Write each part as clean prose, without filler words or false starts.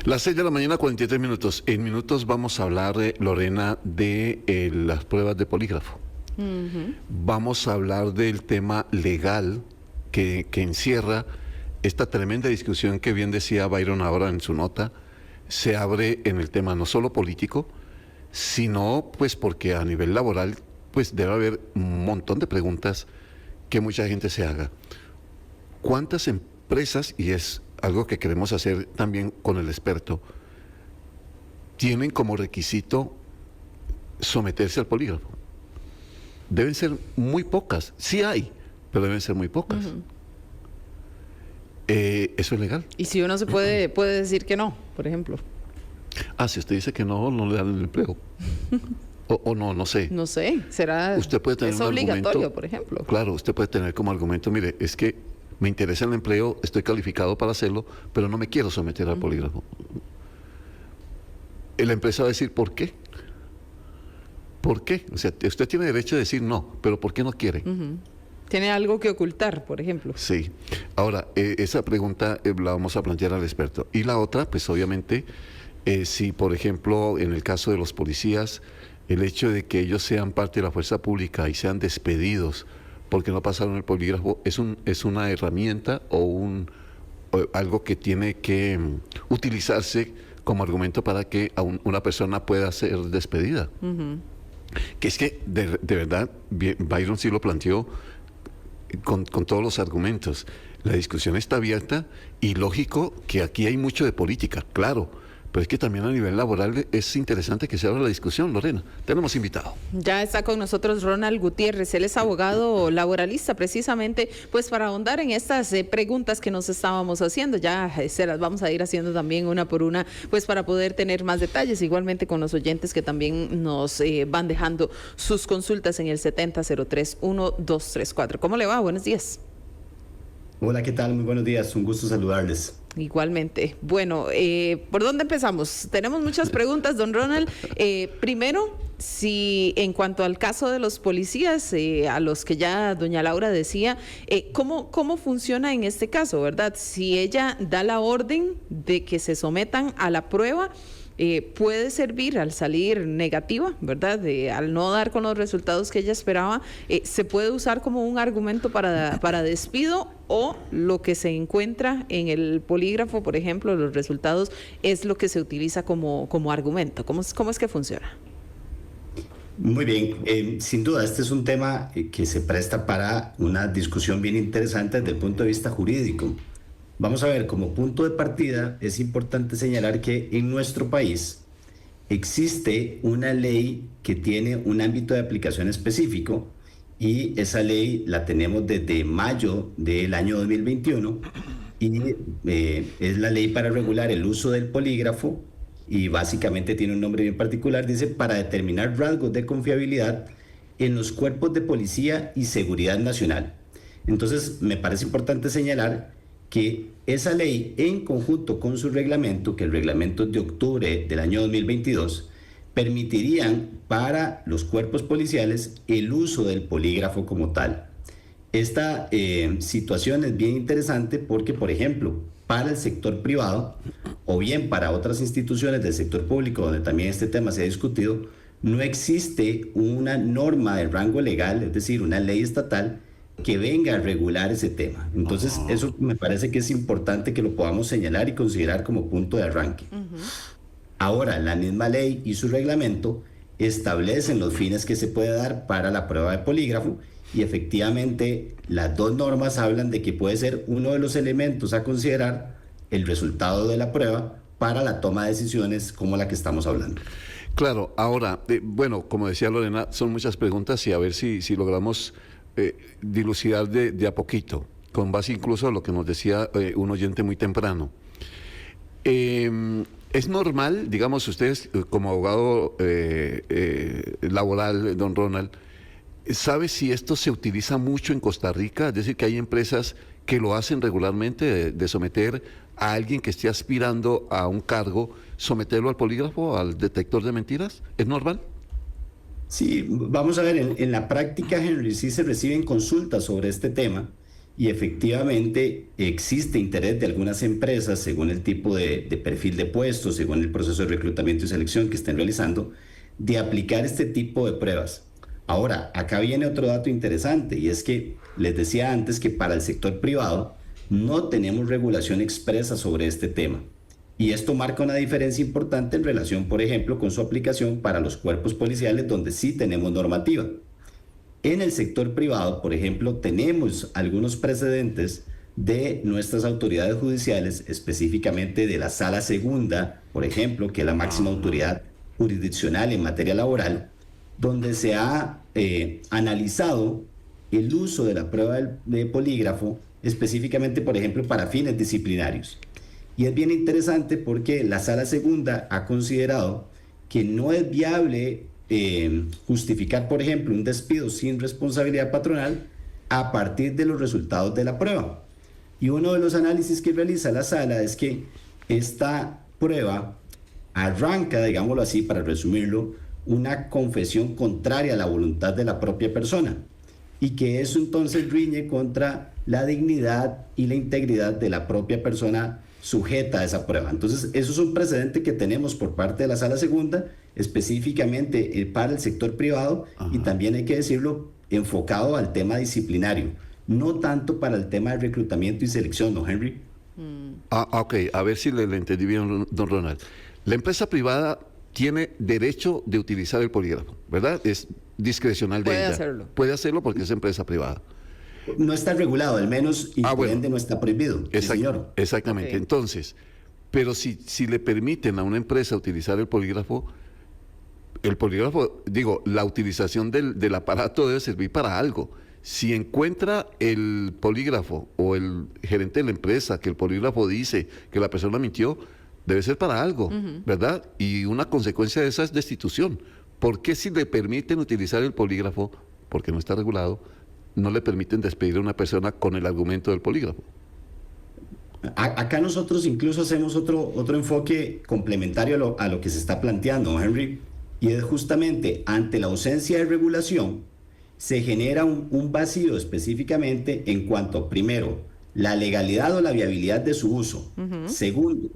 Las 6 de la mañana, 43 minutos. En minutos vamos a hablar, Lorena, de las pruebas de polígrafo. Vamos a hablar del tema legal que encierra esta tremenda discusión que bien decía Byron ahora en su nota. Se abre en el tema no solo político, sino pues porque a nivel laboral pues debe haber un montón de preguntas que mucha gente se haga. ¿Cuántas empresas, y es algo que queremos hacer también con el experto, tienen como requisito someterse al polígrafo? Deben ser muy pocas. Sí hay, pero deben ser muy pocas. ¿Eso es legal? Y si uno se puede decir que no, por ejemplo. Si usted dice que no, no le dan el empleo. O no, no sé. No sé, usted puede tener es un obligatorio, argumento, por ejemplo. Claro, usted puede tener como argumento, mire, es que me interesa el empleo, estoy calificado para hacerlo, pero no me quiero someter al polígrafo. La empresa va a decir, ¿por qué? ¿Por qué? O sea, usted tiene derecho a decir no, pero ¿por qué no quiere? ¿Tiene algo que ocultar, por ejemplo? Sí. Ahora, esa pregunta la vamos a plantear al experto. Y la otra, pues obviamente, si por ejemplo, en el caso de los policías, el hecho de que ellos sean parte de la fuerza pública y sean despedidos porque no pasaron el polígrafo, es una herramienta o algo que tiene que utilizarse como argumento para que una persona pueda ser despedida. Que es que, de verdad, Byron sí lo planteó con todos los argumentos. La discusión está abierta y lógico que aquí hay mucho de política, claro, pero es que también a nivel laboral es interesante que se abra la discusión. Lorena, tenemos invitado. Ya está con nosotros Ronald Gutiérrez, él es abogado laboralista, precisamente pues para ahondar en estas preguntas que nos estábamos haciendo. Ya se las vamos a ir haciendo también una por una, pues para poder tener más detalles, igualmente con los oyentes que también nos van dejando sus consultas en el 70031234. ¿Cómo le va? Buenos días. Hola, ¿qué tal? Muy buenos días, un gusto saludarles. Igualmente. Bueno, ¿por dónde empezamos? Tenemos muchas preguntas, don Ronald. Primero, si en cuanto al caso de los policías, a los que ya doña Laura decía, ¿cómo funciona en este caso, verdad? Si ella da la orden de que se sometan a la prueba, puede servir al salir negativa, ¿verdad? Al no dar con los resultados que ella esperaba, se puede usar como un argumento para despido, o lo que se encuentra en el polígrafo, por ejemplo, los resultados, es lo que se utiliza como argumento. ¿Cómo es que funciona? Muy bien, sin duda este es un tema que se presta para una discusión bien interesante desde el punto de vista jurídico. Vamos a ver, como punto de partida es importante señalar que en nuestro país existe una ley que tiene un ámbito de aplicación específico y esa ley la tenemos desde mayo del año 2021 y es la ley para regular el uso del polígrafo y básicamente tiene un nombre bien particular, dice para determinar rasgos de confiabilidad en los cuerpos de policía y seguridad nacional. Entonces me parece importante señalar que esa ley en conjunto con su reglamento, que el reglamento es de octubre del año 2022, permitirían para los cuerpos policiales el uso del polígrafo como tal. Esta situación es bien interesante porque, por ejemplo, para el sector privado o bien para otras instituciones del sector público donde también este tema se ha discutido, no existe una norma de rango legal, es decir, una ley estatal que venga a regular ese tema. Entonces, eso me parece que es importante que lo podamos señalar y considerar como punto de arranque. Ahora, la misma ley y su reglamento establecen los fines que se puede dar para la prueba de polígrafo y efectivamente las dos normas hablan de que puede ser uno de los elementos a considerar el resultado de la prueba para la toma de decisiones como la que estamos hablando. Claro, ahora, bueno, como decía Lorena, son muchas preguntas y a ver si logramos dilucidar de a poquito, con base incluso a lo que nos decía un oyente muy temprano. Es normal, digamos, ustedes como abogado laboral, don Ronald, ¿sabe si esto se utiliza mucho en Costa Rica? Es decir, que hay empresas que lo hacen regularmente, de someter a alguien que esté aspirando a un cargo, someterlo al polígrafo, al detector de mentiras. ¿Es normal? Sí, vamos a ver, en la práctica, Henry, sí se reciben consultas sobre este tema y efectivamente existe interés de algunas empresas, según el tipo de perfil de puestos, según el proceso de reclutamiento y selección que estén realizando, de aplicar este tipo de pruebas. Ahora, acá viene otro dato interesante, y es que les decía antes que para el sector privado no tenemos regulación expresa sobre este tema. Y esto marca una diferencia importante en relación, por ejemplo, con su aplicación para los cuerpos policiales, donde sí tenemos normativa. En el sector privado, por ejemplo, tenemos algunos precedentes de nuestras autoridades judiciales, específicamente de la Sala Segunda, por ejemplo, que es la máxima autoridad jurisdiccional en materia laboral, donde se ha analizado el uso de la prueba de polígrafo, específicamente, por ejemplo, para fines disciplinarios. Y es bien interesante porque la Sala Segunda ha considerado que no es viable justificar, por ejemplo, un despido sin responsabilidad patronal a partir de los resultados de la prueba. Y uno de los análisis que realiza la Sala es que esta prueba arranca, digámoslo así, para resumirlo, una confesión contraria a la voluntad de la propia persona, y que eso entonces riñe contra la dignidad y la integridad de la propia persona sujeta a esa prueba. Entonces, eso es un precedente que tenemos por parte de la Sala Segunda, específicamente para el sector privado. Ajá. Y también hay que decirlo, enfocado al tema disciplinario, no tanto para el tema de reclutamiento y selección, ¿no, Henry? Ok, a ver si le entendí bien, don Ronald. La empresa privada tiene derecho de utilizar el polígrafo, ¿verdad? Es discrecional de ella. Puede hacerlo. Puede hacerlo porque es empresa privada. No está regulado, al menos, y por ende no está prohibido. Señor. Exactamente. Okay. Entonces, pero si le permiten a una empresa utilizar el polígrafo, digo, la utilización del aparato debe servir para algo. Si encuentra el polígrafo o el gerente de la empresa que el polígrafo dice que la persona mintió, debe ser para algo, ¿verdad? Y una consecuencia de esa es destitución. ¿Por qué si le permiten utilizar el polígrafo, porque no está regulado, no le permiten despedir a una persona con el argumento del polígrafo? Acá nosotros incluso hacemos otro enfoque complementario a lo que se está planteando, Henry, y es justamente ante la ausencia de regulación se genera un vacío específicamente en cuanto, primero, la legalidad o la viabilidad de su uso, segundo,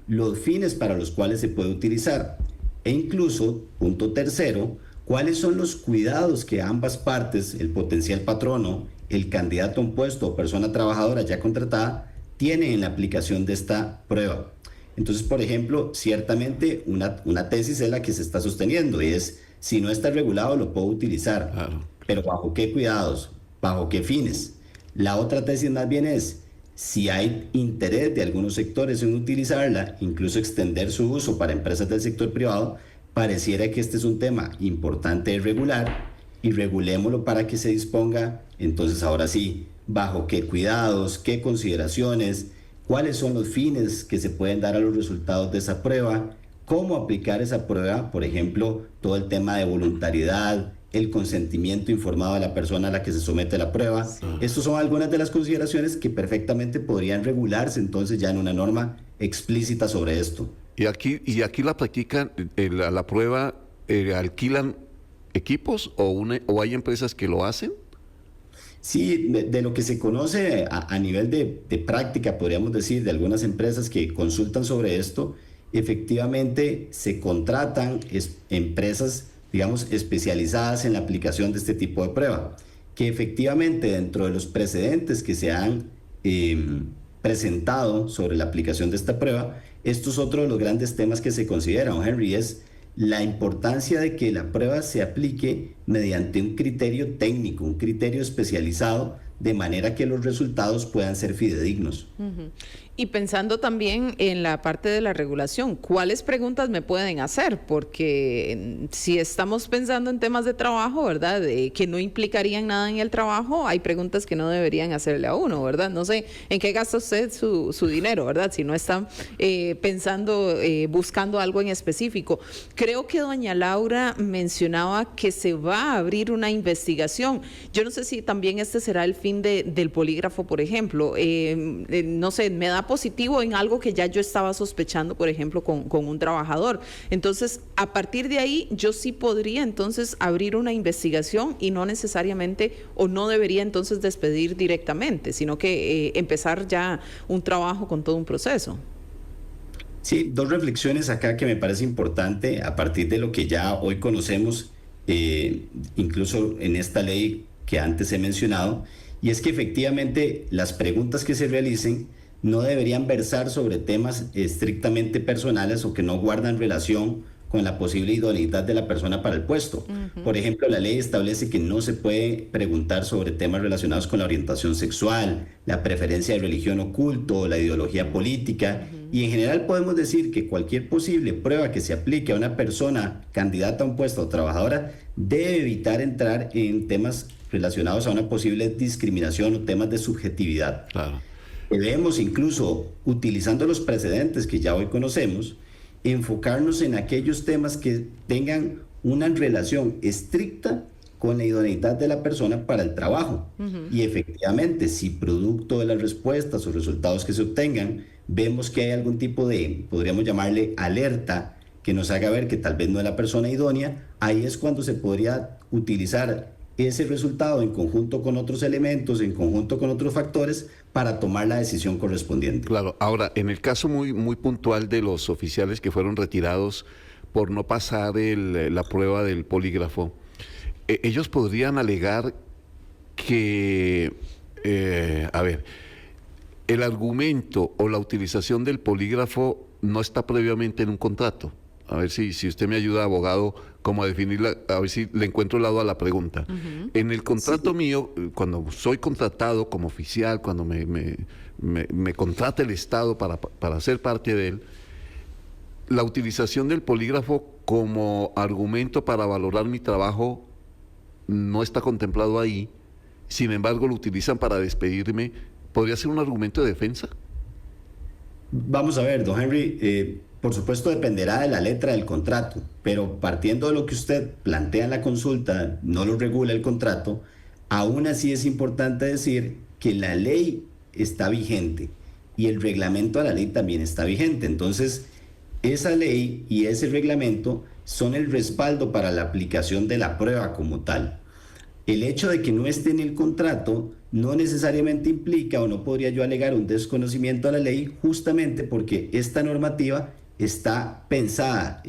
los fines para los cuales se puede utilizar, e incluso, punto tercero, cuáles son los cuidados que ambas partes, el potencial patrono, el candidato a un puesto o persona trabajadora ya contratada, tienen en la aplicación de esta prueba. Entonces, por ejemplo, ciertamente una tesis es la que se está sosteniendo, y es, si no está regulado lo puedo utilizar, claro. Pero ¿bajo qué cuidados? ¿Bajo qué fines? La otra tesis más bien es, si hay interés de algunos sectores en utilizarla, incluso extender su uso para empresas del sector privado, pareciera que este es un tema importante de regular, y regulémoslo para que se disponga, entonces ahora sí, bajo qué cuidados, qué consideraciones, cuáles son los fines que se pueden dar a los resultados de esa prueba, cómo aplicar esa prueba, por ejemplo, todo el tema de voluntariedad, el consentimiento informado de la persona a la que se somete a la prueba. Sí. Estas son algunas de las consideraciones que perfectamente podrían regularse entonces ya en una norma explícita sobre esto. Y aquí la practican, la prueba, ¿alquilan equipos o hay empresas que lo hacen? Sí, de lo que se conoce a nivel de práctica, podríamos decir, de algunas empresas que consultan sobre esto, efectivamente se contratan empresas, digamos, especializadas en la aplicación de este tipo de prueba, que efectivamente dentro de los precedentes que se han presentado sobre la aplicación de esta prueba, esto es otro de los grandes temas que se consideran, Henry, es la importancia de que la prueba se aplique mediante un criterio técnico, un criterio especializado, de manera que los resultados puedan ser fidedignos. Y pensando también en la parte de la regulación, ¿cuáles preguntas me pueden hacer? Porque si estamos pensando en temas de trabajo, ¿verdad? Que no implicarían nada en el trabajo, hay preguntas que no deberían hacerle a uno, ¿verdad? No sé en qué gasta usted su dinero, ¿verdad? Si no está pensando, buscando algo en específico. Creo que doña Laura mencionaba que se va a abrir una investigación. Yo no sé si también este será el fin del polígrafo, por ejemplo. No sé, me da da positivo en algo que ya yo estaba sospechando, por ejemplo, con un trabajador. Entonces, a partir de ahí, yo sí podría entonces abrir una investigación y no necesariamente, o no debería entonces despedir directamente, sino que empezar ya un trabajo con todo un proceso. Sí, dos reflexiones acá que me parece importante a partir de lo que ya hoy conocemos, incluso en esta ley que antes he mencionado, y es que efectivamente las preguntas que se realicen no deberían versar sobre temas estrictamente personales o que no guardan relación con la posible idoneidad de la persona para el puesto. Por ejemplo, la ley establece que no se puede preguntar sobre temas relacionados con la orientación sexual, la preferencia de religión o culto, la ideología política, y en general podemos decir que cualquier posible prueba que se aplique a una persona candidata a un puesto o trabajadora debe evitar entrar en temas relacionados a una posible discriminación o temas de subjetividad. Claro. Debemos incluso, utilizando los precedentes que ya hoy conocemos, enfocarnos en aquellos temas que tengan una relación estricta con la idoneidad de la persona para el trabajo. Y efectivamente, si producto de las respuestas o resultados que se obtengan, vemos que hay algún tipo de, podríamos llamarle alerta, que nos haga ver que tal vez no es la persona idónea, ahí es cuando se podría utilizar ese resultado en conjunto con otros elementos, en conjunto con otros factores, para tomar la decisión correspondiente. Claro, ahora, en el caso muy puntual de los oficiales que fueron retirados por no pasar la prueba del polígrafo, ellos podrían alegar que, el argumento o la utilización del polígrafo no está previamente en un contrato. A ver si usted me ayuda, abogado, como a definirla, a ver si le encuentro el lado a la pregunta. En el contrato mío, cuando soy contratado como oficial, cuando me contrata el Estado para ser parte de él, la utilización del polígrafo como argumento para valorar mi trabajo no está contemplado ahí. Sin embargo, lo utilizan para despedirme. ¿Podría ser un argumento de defensa? Vamos a ver, don Henry, por supuesto dependerá de la letra del contrato, pero partiendo de lo que usted plantea en la consulta, no lo regula el contrato, aún así es importante decir que la ley está vigente y el reglamento a la ley también está vigente. Entonces, esa ley y ese reglamento son el respaldo para la aplicación de la prueba como tal. El hecho de que no esté en el contrato no necesariamente implica, o no podría yo alegar, un desconocimiento a la ley, justamente porque esta normativa está pensada,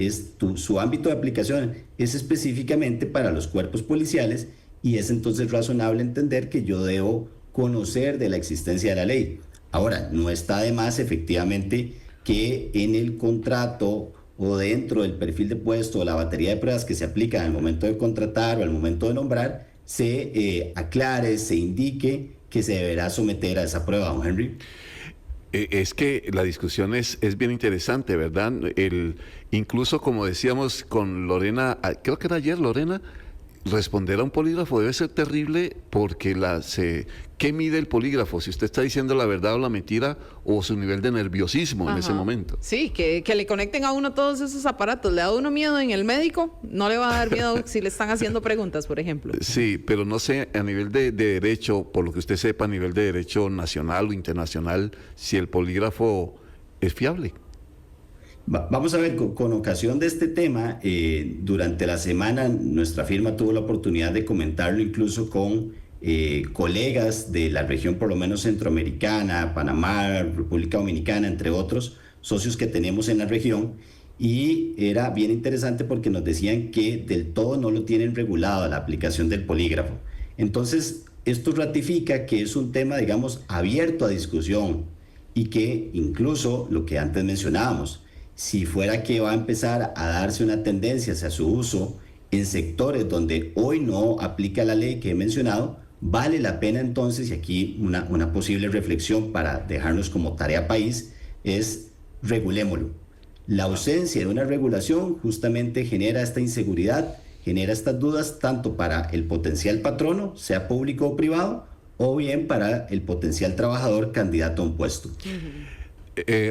su ámbito de aplicación es específicamente para los cuerpos policiales, y es entonces razonable entender que yo debo conocer de la existencia de la ley. Ahora, no está de más efectivamente que en el contrato o dentro del perfil de puesto o la batería de pruebas que se aplican al momento de contratar o al momento de nombrar, se aclare, se indique que se deberá someter a esa prueba, don Henry. Es que la discusión es bien interesante, ¿verdad? Incluso, como decíamos con Lorena, creo que era ayer, Lorena, responder a un polígrafo debe ser terrible porque ¿qué mide el polígrafo? Si usted está diciendo la verdad o la mentira, o su nivel de nerviosismo en ese momento. Sí, que le conecten a uno todos esos aparatos. ¿Le da uno miedo en el médico? No le va a dar miedo si le están haciendo preguntas, por ejemplo. Sí, pero no sé, a nivel de derecho, por lo que usted sepa, a nivel de derecho nacional o internacional, si el polígrafo es fiable. Vamos a ver, con ocasión de este tema, durante la semana nuestra firma tuvo la oportunidad de comentarlo incluso con colegas de la región, por lo menos centroamericana, Panamá, República Dominicana, entre otros socios que tenemos en la región, y era bien interesante porque nos decían que del todo no lo tienen regulado la aplicación del polígrafo. Entonces, esto ratifica que es un tema, digamos, abierto a discusión, y que incluso lo que antes mencionábamos, si fuera que va a empezar a darse una tendencia hacia su uso en sectores donde hoy no aplica la ley que he mencionado, vale la pena entonces, y aquí una posible reflexión para dejarnos como tarea país, es regulémoslo. La ausencia de una regulación justamente genera esta inseguridad, genera estas dudas tanto para el potencial patrono, sea público o privado, o bien para el potencial trabajador candidato a un puesto.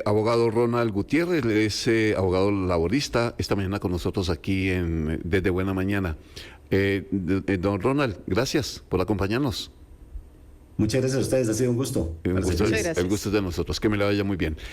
Abogado Ronald Gutiérrez, es abogado laborista, esta mañana con nosotros aquí desde Buena Mañana. Don Ronald, gracias por acompañarnos. Muchas gracias a ustedes, ha sido un gusto. El gusto es de nosotros, que me le vaya muy bien.